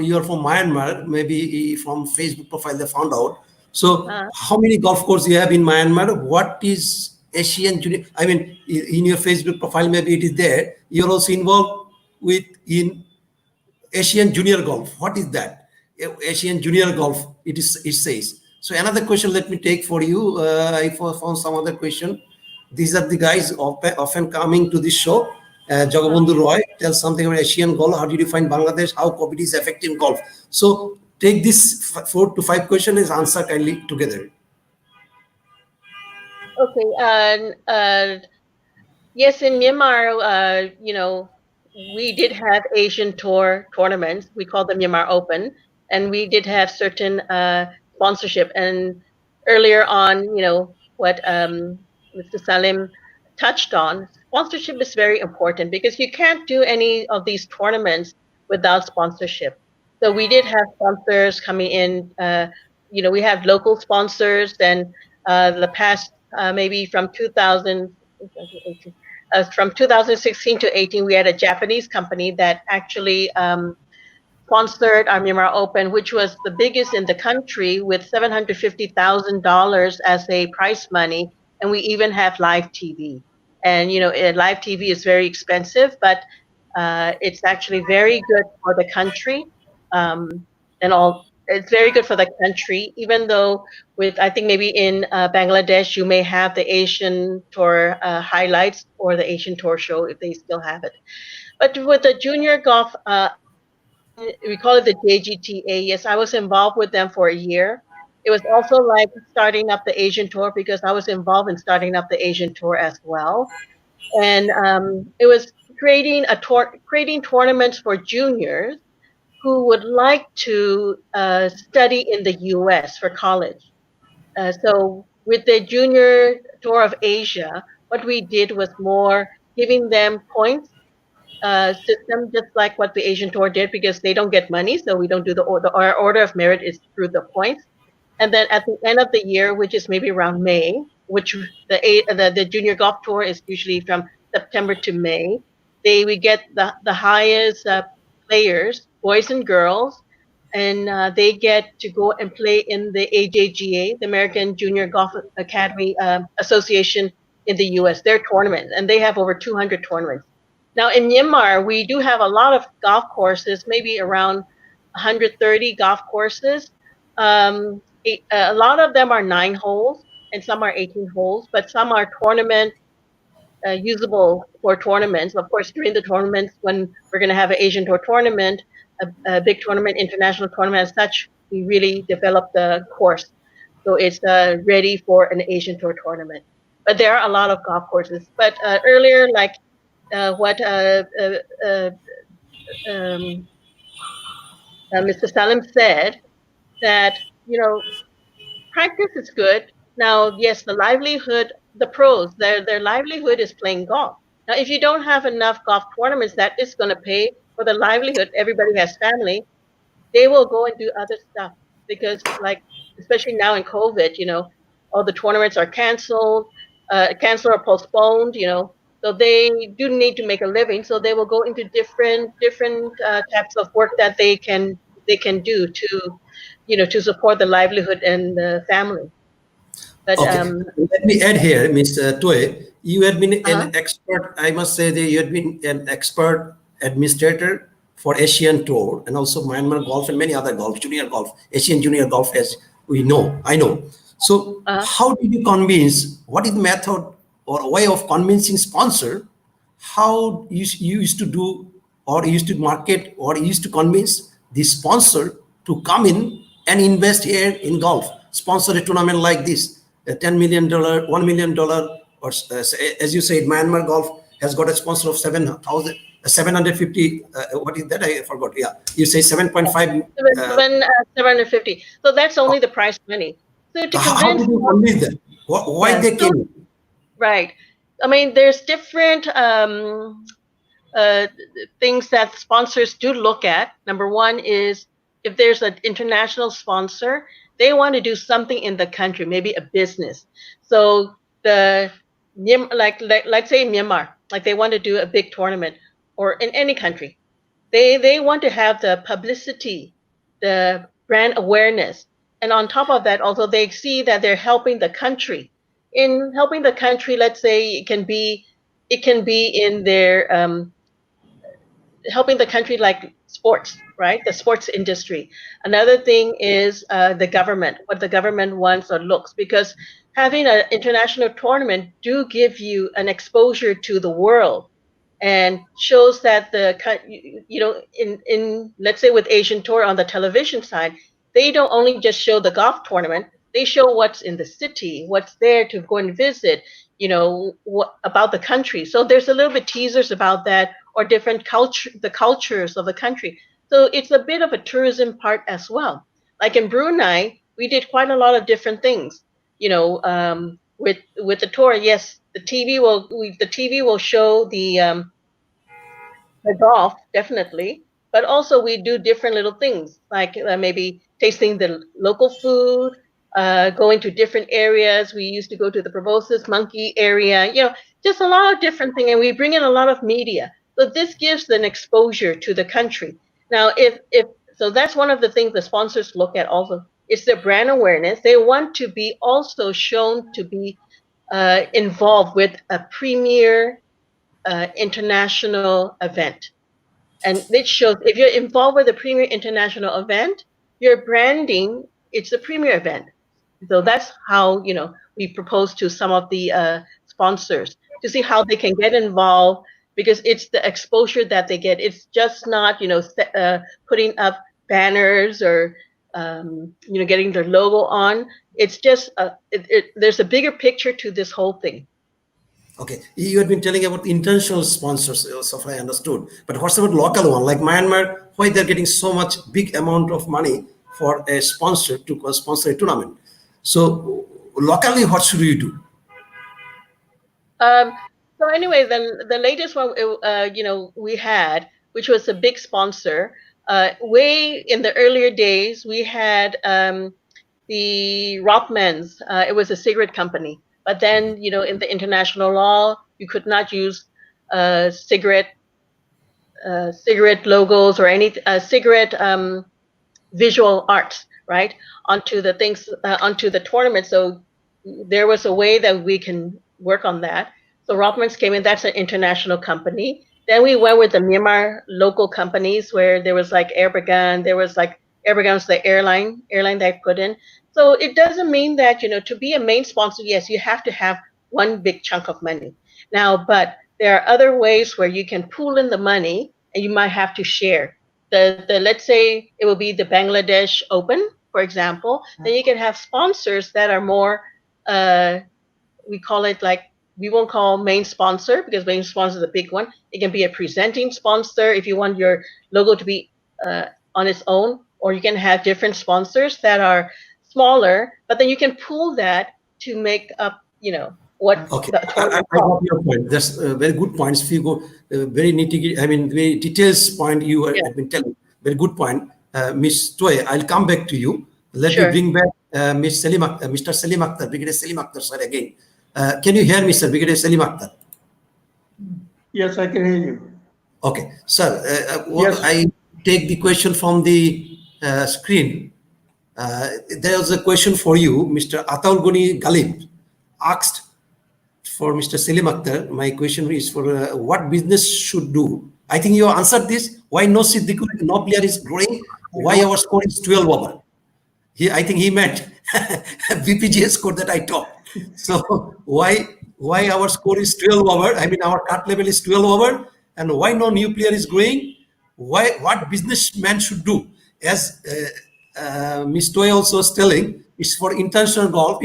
you're from Myanmar, maybe from Facebook profile they found out. So how many golf courses you have in Myanmar? What is Asian Junior? I mean, in your Facebook profile, maybe it is there. You're also involved in Asian Junior Golf. What is that? Asian Junior Golf, it says. So another question, let me take for you. I found some other question. These are the guys often coming to this show. Jagabandhu Roy, tell something about Asian golf. How did you find Bangladesh? How COVID is affecting golf? So take this 4 to 5 questions and answer kindly together. Okay. Yes, in Myanmar, we did have Asian Tour tournaments. We call them Myanmar Open, and we did have certain sponsorship. And earlier on, what Mr. Salim touched on, sponsorship is very important because you can't do any of these tournaments without sponsorship. So we did have sponsors coming in. We have local sponsors, and the past maybe from 2016 to 18, we had a Japanese company that actually sponsored our Myanmar Open, which was the biggest in the country with $750,000 as a prize money. And we even have live TV. And, live TV is very expensive, but it's actually very good for the country. It's very good for the country, even though I think maybe in Bangladesh, you may have the Asian Tour highlights or the Asian Tour show if they still have it. But with the junior golf, we call it the JGTA. Yes, I was involved with them for a year. It was also like starting up the Asian Tour because I was involved in starting up the Asian Tour as well. And it was creating tournaments for juniors who would like to study in the U.S. for college. So with the Junior Tour of Asia, what we did was more giving them points system, just like what the Asian Tour did, because they don't get money, so we don't do our order of merit is through the points. And then at the end of the year, which is maybe around May, which the Junior Golf Tour is usually from September to May, we get the highest players, boys and girls, and they get to go and play in the AJGA, the American Junior Golf Academy Association in the U.S., their tournament, and they have over 200 tournaments. Now in Myanmar, we do have a lot of golf courses, maybe around 130 golf courses. A lot of them are 9 holes and some are 18 holes, but some are tournament usable for tournaments. Of course, during the tournaments, when we're going to have an Asian Tour tournament, a big tournament, international tournament as such, we really develop the course. So it's ready for an Asian Tour tournament. But there are a lot of golf courses. But earlier, like what Mr. Salim said, that, practice is good. Now, yes, the livelihood, the pros, their livelihood is playing golf. Now, if you don't have enough golf tournaments that is going to pay for the livelihood, everybody has family, they will go and do other stuff because, like, especially now in COVID, all the tournaments are canceled or postponed, so they do need to make a living. So they will go into different types of work that they can do to support the livelihood and the family. But Okay, let me add here, Mr. Toe, you had been uh-huh. an expert, I must say that you had been an expert administrator for Asian Tour and also Myanmar Golf and many other golf, junior golf, Asian junior golf, as I know. So Uh-huh. how did you convince, what is the method or way of convincing sponsor, how you used to do or you used to market or you used to convince the sponsor to come in and invest here in golf, sponsor a tournament like this, a $10 million, $1 million, or as you said, Myanmar Golf has got a sponsor of 750. What is that? I forgot. Yeah, you say 7.5. Seven, 750. So that's only the prize money. So to How convince, did you convince them? Why yeah, they so came? right. I mean, there's different uh, things that sponsors do look at. Number one is if there's an international sponsor, they want to do something in the country, maybe a business. So the let's say Myanmar, like they want to do a big tournament, or in any country, they want to have the publicity, the brand awareness, and on top of that, also they see that they're helping the country. In helping the country, let's say it can be in their helping the country like sports, right? The sports industry. Another thing is the government, what the government wants or looks, because having an international tournament do give you an exposure to the world and shows that in let's say with Asian Tour on the television side, they don't only just show the golf tournament, they show what's in the city, what's there to go and visit, what about the country. So there's a little bit teasers about that, or different the cultures of the country. So it's a bit of a tourism part as well. Like in Brunei, we did quite a lot of different things. With the tour, yes, the TV will show the golf definitely, but also we do different little things like maybe tasting the local food, going to different areas. We used to go to the proboscis monkey area, just a lot of different things, and we bring in a lot of media. So this gives an exposure to the country. Now, if so, that's one of the things the sponsors look at also. It's their brand awareness. They want to be also shown to be involved with a premier international event. And it shows if you're involved with a premier international event, your branding, it's a premier event. So that's how, we propose to some of the sponsors to see how they can get involved, because it's the exposure that they get. It's just not, putting up banners or, getting their logo on. It's just, there's a bigger picture to this whole thing. Okay, you had been telling about international sponsors, so far I understood. But what's about local one, like Myanmar? Why they're getting so much big amount of money for a sponsor to sponsor a tournament? So locally, what should you do? So anyway, the latest one, we had, which was a big sponsor. Way in the earlier days, we had the Rothmans. It was a cigarette company, but then in the international law, you could not use cigarette logos or any cigarette visual arts, right, onto the things onto the tournament. So there was a way that we can work on that. So Rothmans came in. That's an international company. Then we went with the Myanmar local companies where there was like Airbegan. There was like Airbegan was the airline that I put in. So it doesn't mean that to be a main sponsor, yes, you have to have one big chunk of money. Now, but there are other ways where you can pool in the money and you might have to share. The let's say it will be the Bangladesh Open, for example. Then you can have sponsors that are more we call it like, we won't call main sponsor because main sponsor is a big one. It can be a presenting sponsor if you want your logo to be on its own, or you can have different sponsors that are smaller, but then you can pool that to make up, what Okay, the I got your point. That's very good points. If you go very nitty, I mean, very details point you Yeah. have been telling. Very good point, Miss Toy. I'll come back to you. Let me Sure. bring back Miss Selim, Mr. Selim Akhtar, Brigadier Selim Akhtar, sir, again. Can you hear me, sir, Brigadier Selim Akhtar? Yes, I can hear you. Okay, sir. Yes. I take the question from the screen. There was a question for you, Mr. Ataul Goni Galib asked for Mr. Selim Akhtar. My question is for what business should do. I think you answered this. Why no Siddiqui, no player is growing? Why our score is 12 over? I think he meant BPGA score that I talked. So why our score is 12 over? I mean, our cut level is 12 over, and why no new player is growing? What businessman should do? As Ms. Toy also was telling, it's for international golf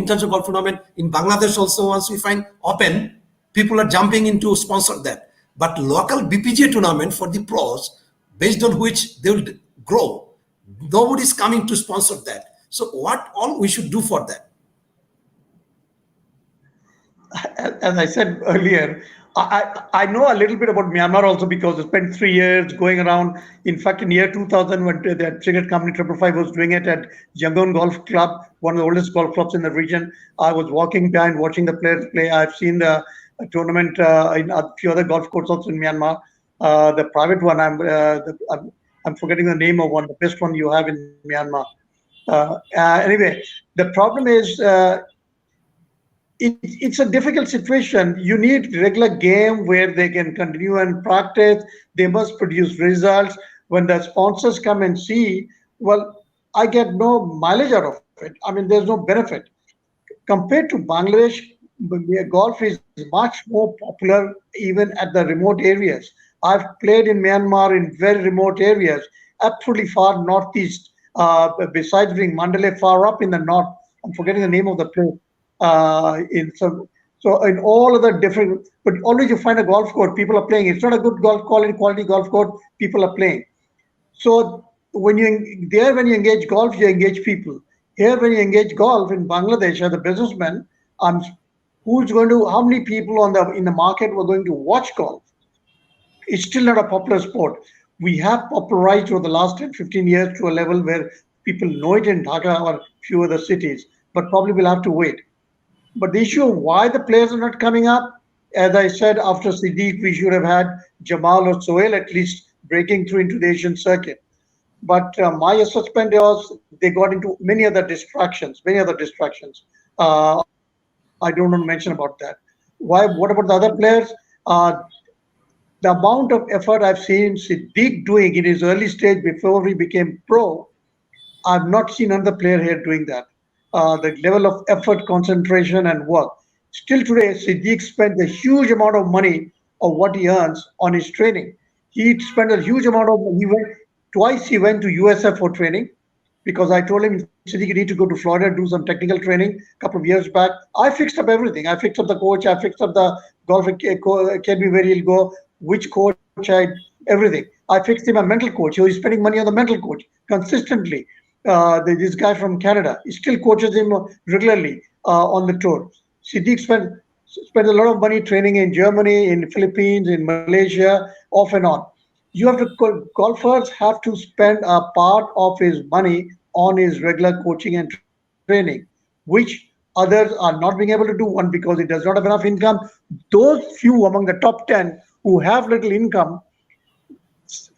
tournament in Bangladesh also. Once we find open, people are jumping into sponsor that. But local BPGA tournament for the pros, based on which they will grow, nobody is coming to sponsor that. So what all we should do for that? As I said earlier, I know a little bit about Myanmar also because I spent 3 years going around. In fact, in year 2000, when the cricket company 555 was doing it at Yangon Golf Club, one of the oldest golf clubs in the region, I was walking behind watching the players play. I've seen the tournament in a few other golf courses also in Myanmar. The private one, I'm forgetting the name of one, the best one you have in Myanmar. Anyway, the problem is it's a difficult situation. You need regular game where they can continue and practice. They must produce results. When the sponsors come and see, well, I get no mileage out of it. I mean, there's no benefit. Compared to Bangladesh, golf is much more popular even at the remote areas. I've played in Myanmar in very remote areas, absolutely far northeast, besides being Mandalay, far up in the north. I'm forgetting the name of the place. So in all of the different, but always you find a golf course, people are playing. It's not a good quality golf course, people are playing. So when you engage golf, you engage people. Here, when you engage golf in Bangladesh as a businessman, how many people in the market were going to watch golf? It's still not a popular sport. We have popularized over the last 10, 15 years to a level where people know it in Dhaka or few other cities, but probably we'll have to wait. But the issue of why the players are not coming up, as I said, after Siddiq, we should have had Jamal or Sohail at least breaking through into the Asian circuit. But my assessment was they got into many other distractions. I don't want to mention about that. What about the other players? The amount of effort I've seen Siddiq doing in his early stage before he became pro, I've not seen another player here doing that. The level of effort, concentration, and work. Still today, Siddiq spent a huge amount of money of what he earns on his training. He spent a huge amount of money. Twice he went to USF for training because I told him, Siddiq, you need to go to Florida, do some technical training a couple of years back. I fixed up everything. I fixed up the coach. I fixed up the golf academy where he'll go, which coach, everything. I fixed him a mental coach. So he's spending money on the mental coach consistently. This guy from Canada, he still coaches him regularly on the tour. Siddiq spent a lot of money training in Germany, in Philippines, in Malaysia, off and on. Golfers have to spend a part of his money on his regular coaching and training, which others are not being able to do. One, because it does not have enough income. Those few among the top 10 who have little income,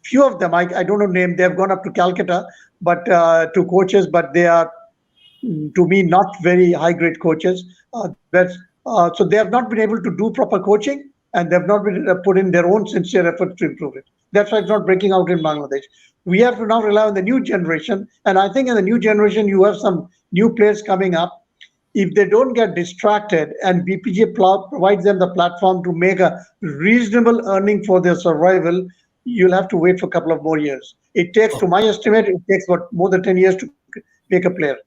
few of them, I don't know name, they have gone up to Calcutta, but to coaches, but they are, to me, not very high-grade coaches. So they have not been able to do proper coaching, and they have not been put in their own sincere efforts to improve it. That's why it's not breaking out in Bangladesh. We have to now rely on the new generation, and I think in the new generation, you have some new players coming up. If they don't get distracted and BPGA provides them the platform to make a reasonable earning for their survival, you'll have to wait for a couple of more years. It takes, to my estimate, it takes more than 10 years to make a player.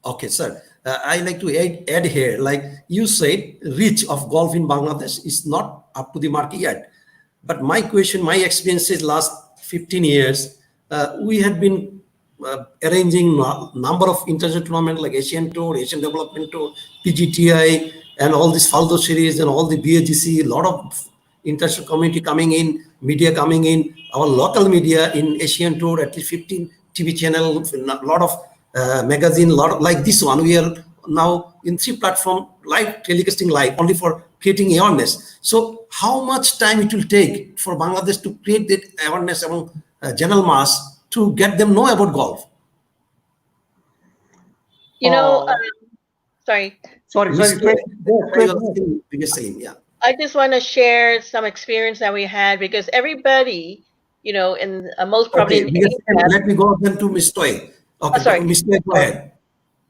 Okay, sir. I like to add here, like you said, reach of golf in Bangladesh is not up to the mark yet. But my question, my experience is last 15 years, we had been arranging number of international tournaments like Asian Tour, Asian Development Tour, PGTI, and all this Faldo series and all the BAGC, a lot of international community coming in, media coming in, our local media in Asian Tour, at least 15 TV channels, a lot of magazine, a lot of, like this one, we are now in 3 platform live telecasting live only for creating awareness. So how much time it will take for Bangladesh to create that awareness among general mass to get them know about golf? You know, Uh, sorry. Sorry. Biggest Salim, yeah. I just want to share some experience that we had because everybody, you know, in most probably Okay, in Biggest Salim, Asia, let me go then to Ms. Toy. Okay, sorry. Ms. Toy, go ahead.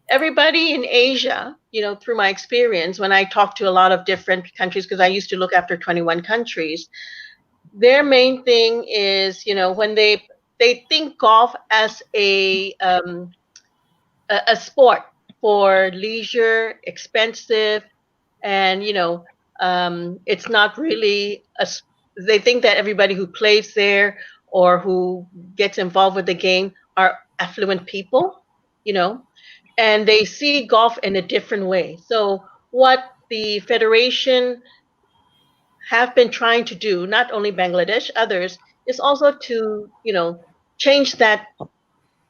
Everybody in Asia, you know, through my experience, when I talk to a lot of different countries, because I used to look after 21 countries, their main thing is, you know, when they think golf as a sport for leisure, expensive, and you know, it's not really they think that everybody who plays there or who gets involved with the game are affluent people, you know, and they see golf in a different way. So what the federation have been trying to do, not only Bangladesh, others, is also to, you know, change that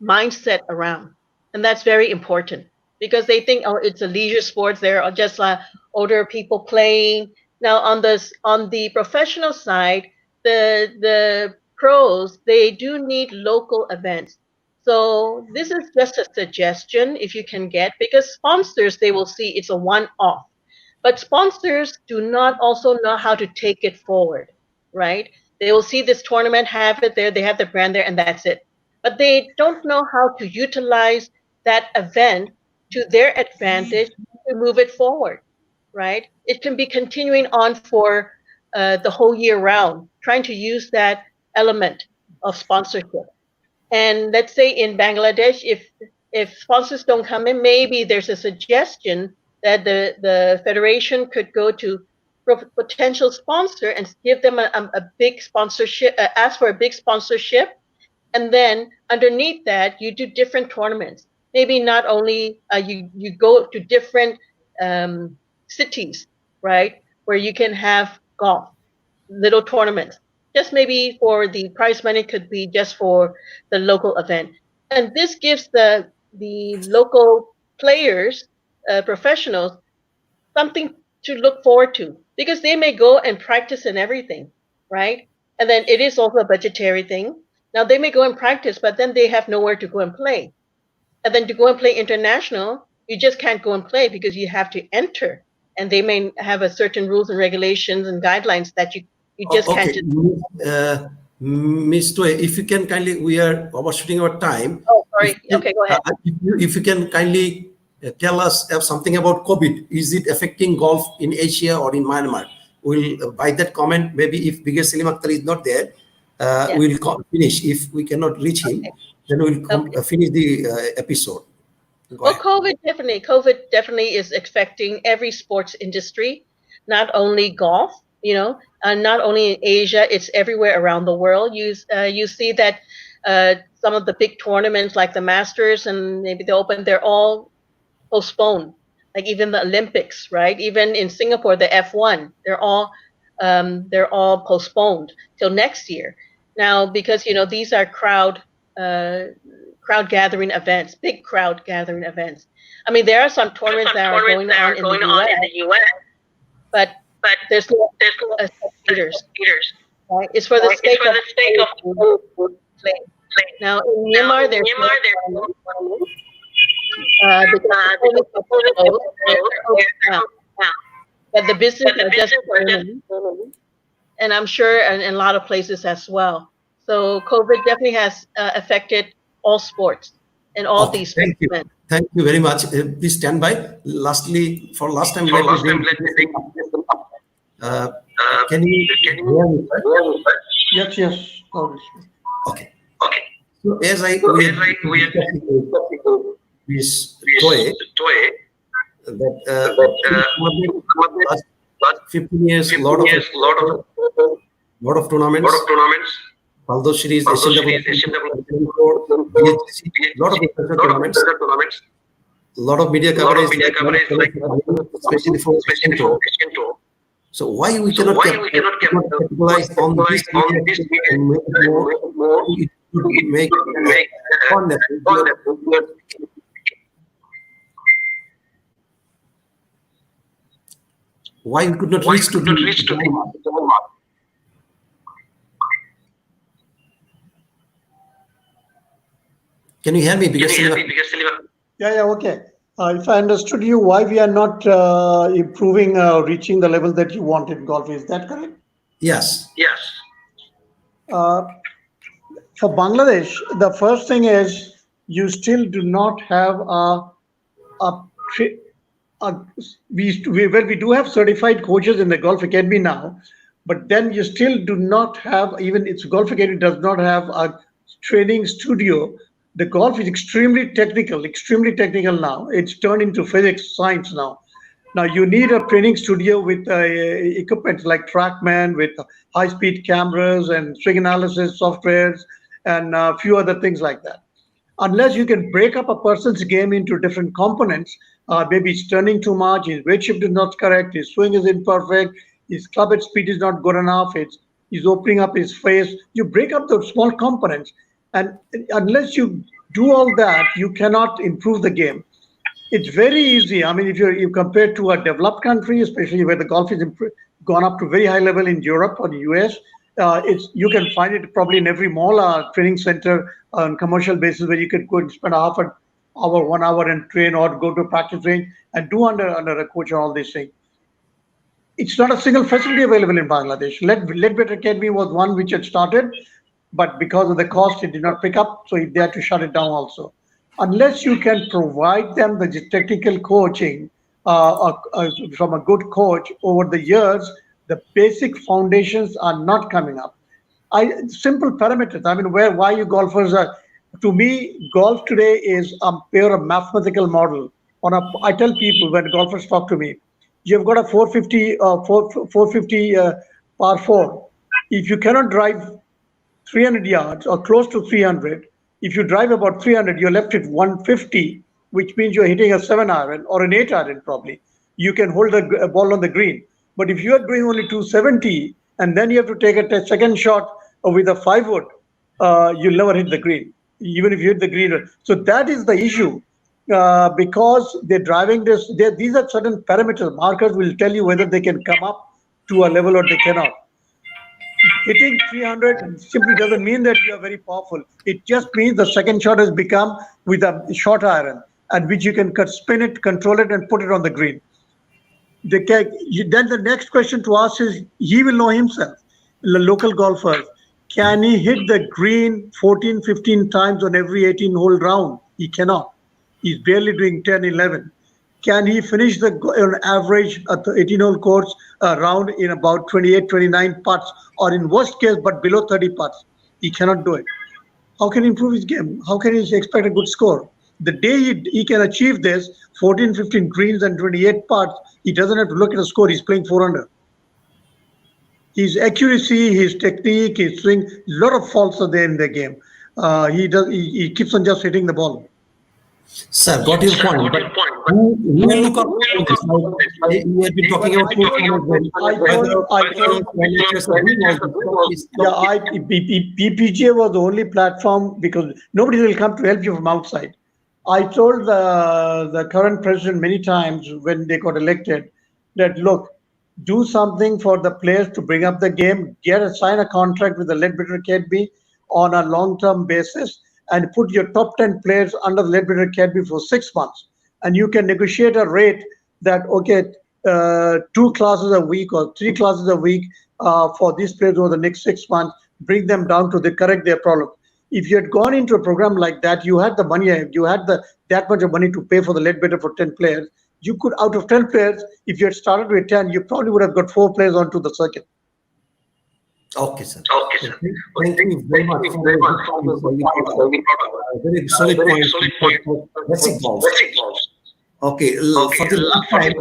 mindset around. And that's very important because they think, oh, it's a leisure sport. There are just older people playing. Now on the professional side, the pros, they do need local events. So this is just a suggestion if you can get, because sponsors, they will see it's a one-off. But sponsors do not also know how to take it forward, right? They will see this tournament, have it there, they have the brand there, and that's it. But they don't know how to utilize that event to their advantage to move it forward, right? It can be continuing on for the whole year round, trying to use that element of sponsorship. And let's say in Bangladesh, if sponsors don't come in, maybe there's a suggestion that the federation could go to potential sponsor and give them a big sponsorship, ask for a big sponsorship, and then underneath that you do different tournaments. Maybe not only you go to different cities, right, where you can have golf, little tournaments. Just maybe for the prize money could be just for the local event, and this gives the local players, professionals, something to look forward to because they may go and practice and everything, right? And then it is also a budgetary thing. Now they may go and practice, but then they have nowhere to go and play. And then to go and play international, you just can't go and play because you have to enter. And they may have a certain rules and regulations and guidelines that you just can't just. Ms. Toy, if you can kindly, we are overshooting our time. Oh, sorry. Okay, go ahead. If you can kindly tell us something about COVID. Is it affecting golf in Asia or in Myanmar? We'll, by that comment, maybe if Biggest Salim Akhtar is not there, we'll finish. If we cannot reach him, then we'll finish the episode. Well, COVID definitely is affecting every sports industry, not only golf, you know, and not only in Asia, it's everywhere around the world. You see that some of the big tournaments like the Masters and maybe the Open, they're all postponed. Like even the Olympics, right? Even in Singapore, the F1, they're all postponed till next year. Now, because you know these are crowd gathering events, big crowd gathering events. I mean, there are some tournaments that are going on in the US, but there's no spectators. Right? It's for the sake of play. Now in Myanmar, there's but the business are just and I'm sure in a lot of places as well. So COVID definitely has affected all sports and all these sports. Thank you very much. Please stand by. Lastly, for last time, let me can you hear me? Yes. Okay. So as we are this Toy, that last 15 years, lot of tournaments, Paldo Series, Asian Development, BHC, lot of international tournaments, lot of media coverage, especially for Asian Tour. So why we cannot capitalize on this media and make it more, it would make fun. Why we could not reach to the Can you hear me? Yeah, okay. If I understood you, why we are not improving, reaching the level that you want in golf, is that correct? Yes. For Bangladesh, the first thing is you still do not have we do have certified coaches in the Golf Academy now, but then you still do not have, even its Golf Academy does not have a training studio. The golf is extremely technical now. It's turned into physics, science now. Now you need a training studio with equipment like TrackMan, with high-speed cameras and swing analysis softwares and a few other things like that. Unless you can break up a person's game into different components, maybe he's turning too much, his weight shift is not correct, his swing is imperfect, his club head speed is not good enough, he's opening up his face. You break up those small components, and unless you do all that, you cannot improve the game. It's very easy. I mean, if you compare to a developed country, especially where the golf is gone up to very high level in Europe or the US, you can find it probably in every mall, training center on commercial basis where you could go and spend a half an hour, 1 hour and train, or go to a practice range and do under a coach and all these things. It's not a single facility available in Bangladesh. Ledbetter Academy was one which had started, but because of the cost, it did not pick up, so they had to shut it down also. Unless you can provide them the technical coaching from a good coach over the years, the basic foundations are not coming up. Simple parameters. I mean, why you golfers are, to me, golf today is a pure mathematical model. I tell people when golfers talk to me, you've got a 450 par 4. If you cannot drive 300 yards or close to 300, if you drive about 300, you're left with 150, which means you're hitting a 7-iron or an 8-iron probably. You can hold the ball on the green. But if you are doing only 270, and then you have to take a second shot with a 5-wood, you'll never hit the green, even if you hit the green. So that is the issue, because they're driving this. These are certain parameters. Markers will tell you whether they can come up to a level or they cannot. Hitting 300 simply doesn't mean that you are very powerful. It just means the second shot has become with a short iron, at which you can spin it, control it, and put it on the green. Then the next question to ask is, he will know himself, the local golfer, can he hit the green 14, 15 times on every 18-hole round? He cannot. He's barely doing 10, 11. Can he finish on average 18-hole course round in about 28, 29 putts, or in worst case, but below 30 putts? He cannot do it. How can he improve his game? How can he expect a good score? The day he can achieve this, 14, 15 greens and 28 putts, he doesn't have to look at a score. He's playing 400. His accuracy, his technique, his swing, a lot of faults are there in the game. He keeps on just hitting the ball. Sir, got your point. But who will look up this? We have been talking about PPGA was the only platform because nobody will come to help you from outside. I told the current president many times when they got elected that, look, do something for the players to bring up the game, sign a contract with the Ledbetter Academy on a long-term basis, and put your top 10 players under the Ledbetter Academy for 6 months. And you can negotiate a rate that, okay, 2 classes a week or 3 classes a week for these players over the next 6 months, bring them down to correct their problem. If you had gone into a program like that, you had the money, you had that much of money to pay for the Ledbetter for 10 players. You could, out of 10 players, if you had started with 10, you probably would have got 4 players onto the circuit. Okay, sir. Thank you very much. Very solid point. Basic balls. Okay, for the last time,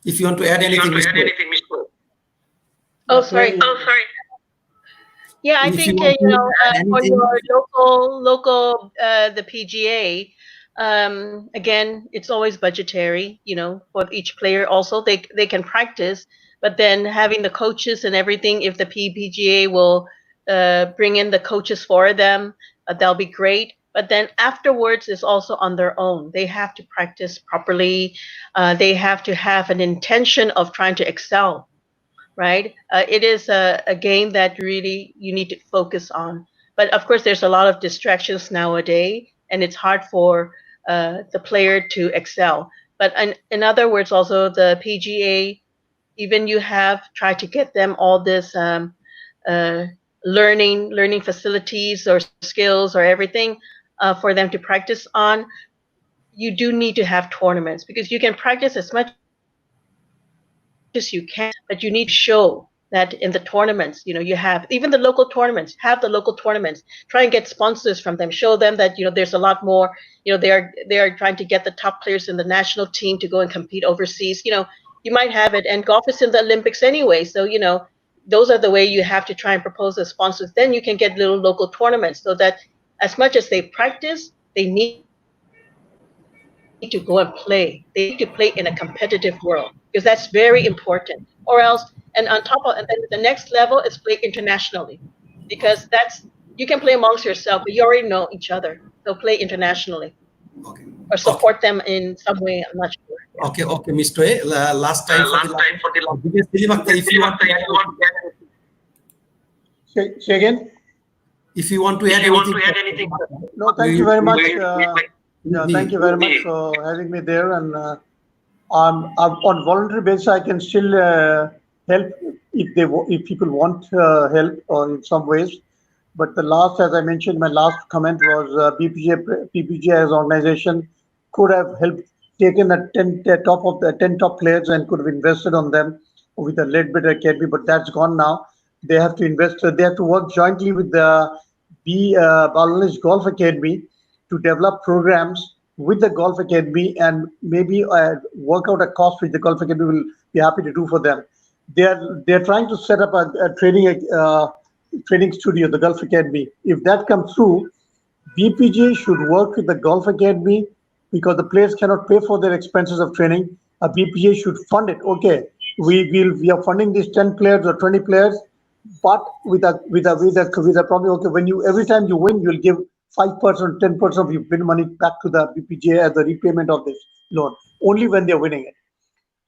If you want to add anything, Mr. Oh, sorry. Really, Yeah, I If think you want to add for anything, your local the PGA, again, it's always budgetary. For each player, also they can practice, but then having the coaches and everything, if the PGA will bring in the coaches for them, that'll be great. But then afterwards, it's also on their own. They have to practice properly. They have to have an intention of trying to excel. Right? It is a game that really you need to focus on. But of course, there's a lot of distractions nowadays, and it's hard for the player to excel. But in other words, also the PGA, even you have tried to get them all this learning facilities or skills or everything for them to practice on. You do need to have tournaments because you can practice as much as you can, but you need to show that in the tournaments, you have even the local tournaments, try and get sponsors from them, show them that, there's a lot more, they are trying to get the top players in the national team to go and compete overseas. You might have it, and golf is in the Olympics anyway. So, those are the way you have to try and propose the sponsors. Then you can get little local tournaments so that as much as they practice, they need to go and play. They need to play in a competitive world because that's very important. Or else, and on top of, and then the next level is play internationally, because you can play amongst yourself, but you already know each other. So play internationally. Okay. Or support them in some way. I'm not sure. Okay, Mr. A. Last time for the biggest Selim Akhtar, if you want to add, say again. if you want to add anything. No, thank you very much. Thank you very much for having me there. And I'm on voluntary basis, I can still help if people want help or in some ways. But as I mentioned, my last comment was PPGA as an organization could have helped taken the top of the 10 top players and could have invested on them with a Leadbetter Academy, but that's gone now. They have to invest. They have to work jointly with the Bangladesh Golf Academy to develop programs with the Golf Academy and maybe work out a cost which the Golf Academy will be happy to do for them. They're trying to set up a training studio, the Golf Academy. If that comes through, BPGA should work with the Golf Academy because the players cannot pay for their expenses of training. A BPGA should fund it. Okay, we are funding these 10 players or 20 players, but with a problem. Okay, every time you win, you'll give 5%, 10% of your win money back to the BPGA as the repayment of this loan. Only when they're winning it.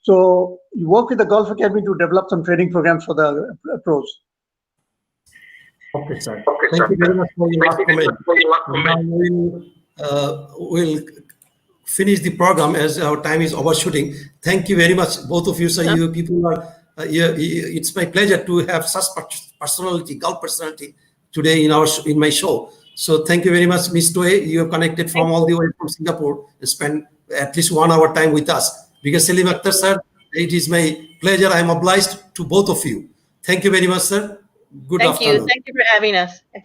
So you work with the Golf Academy to develop some training programs for the pros. Okay, sir. Thank you very much for your last comment. Now we'll finish the program as our time is overshooting. Thank you very much, both of you. So you people are. It's my pleasure to have such golf personality today in my show. So thank you very much, Ms. Toe. You have connected from all the way from Singapore and spent at least 1 hour time with us. Because Selim Akhtar, sir, it is my pleasure. I am obliged to both of you. Thank you very much, sir. Good afternoon. Thank you for having us. Okay.